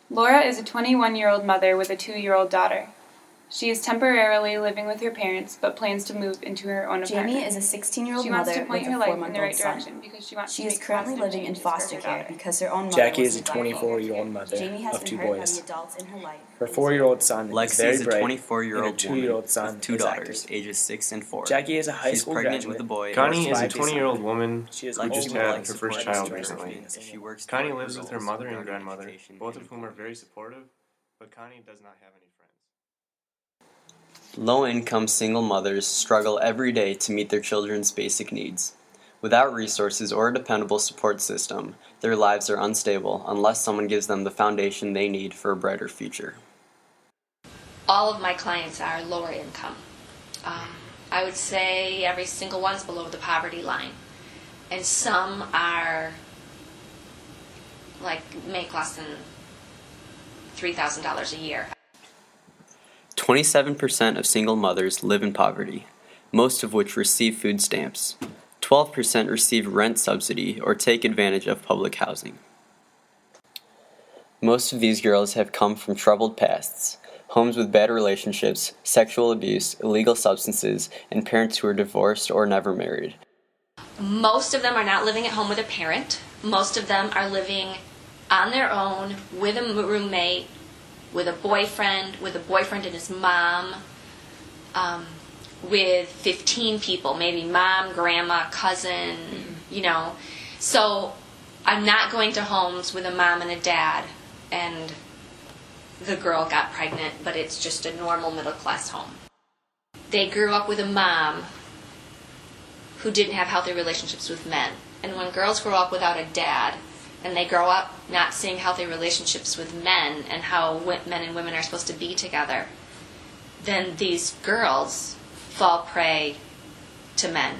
Laura is a 21-year-old mother with a 2-year-old daughter. She is temporarily living with her parents, but plans to move into her own apartment. Jamie is a 16-year-old She wants mother to point with a her life 4-month-old in the right son. direction because she wants She to is make currently positive living in changes for her foster care daughter. because her own mother Jackie was is a neglectful. 24-year-old mother Jamie has of been 2 hurt by boys. the adults in her life. Her 4-year-old son is Lexi very is a bright, 24-year-old and her 2-year-old son with 2 is daughters, active. ages 6 and 4. Jackie is a high She's school pregnant graduate. with a boy. Connie and is a works 20-year-old woman She is who just also had like her first supporting child students recently. being a She works Connie toward lives with her goals mother and regarding grandmother, education both and of whom are very supportive, but Connie does not have any friends. Low-income single mothers struggle every day to meet their children's basic needs. Without resources or a dependable support system, their lives are unstable unless someone gives them the foundation they need for a brighter future. All of my clients are lower income. I would say every single one's below the poverty line. And some are make less than $3,000 a year. 27% of single mothers live in poverty, most of which receive food stamps. 12% receive rent subsidy or take advantage of public housing. Most of these girls have come from troubled pasts, homes with bad relationships, sexual abuse, illegal substances, and parents who are divorced or never married. Most of them are not living at home with a parent. Most of them are living on their own with a roommate, with a boyfriend and his mom, with 15 people, maybe mom, grandma, cousin, So I'm not going to homes with a mom and a dad and the girl got pregnant, but it's just a normal middle-class home. They grew up with a mom who didn't have healthy relationships with men. And when girls grow up without a dad, and they grow up not seeing healthy relationships with men and how men and women are supposed to be together, then these girls fall prey to men.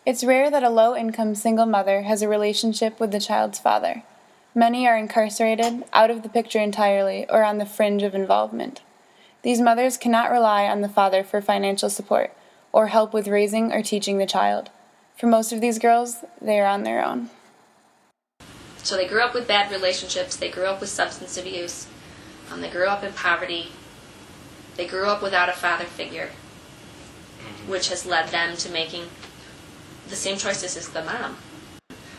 It's rare that a low-income single mother has a relationship with the child's father. Many are incarcerated, out of the picture entirely, or on the fringe of involvement. These mothers cannot rely on the father for financial support or help with raising or teaching the child. For most of these girls, they are on their own. So they grew up with bad relationships, they grew up with substance abuse, they grew up in poverty, they grew up without a father figure, which has led them to making the same choices as the mom.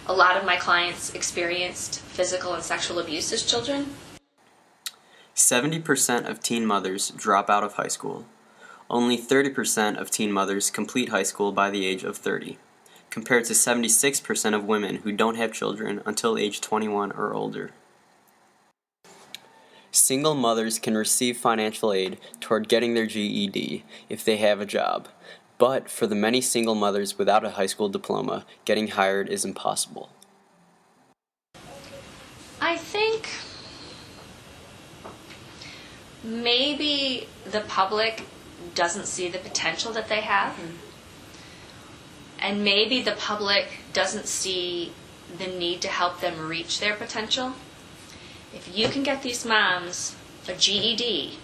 A lot of my clients experienced physical and sexual abuse as children. 70% of teen mothers drop out of high school. Only 30% of teen mothers complete high school by the age of 30, compared to 76% of women who don't have children until age 21 or older. Single mothers can receive financial aid toward getting their GED if they have a job, but for the many single mothers without a high school diploma, getting hired is impossible. I think maybe the public doesn't see the potential that they have. And maybe the public doesn't see the need to help them reach their potential. If you can get these moms a GED,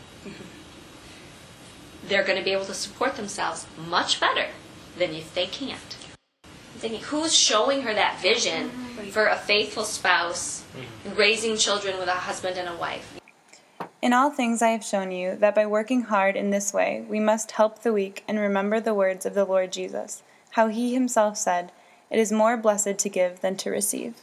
they're going to be able to support themselves much better than if they can't. I'm thinking, who's showing her that vision for a faithful spouse, raising children with a husband and a wife? In all things I have shown you that by working hard in this way, we must help the weak and remember the words of the Lord Jesus, how he himself said, "It is more blessed to give than to receive."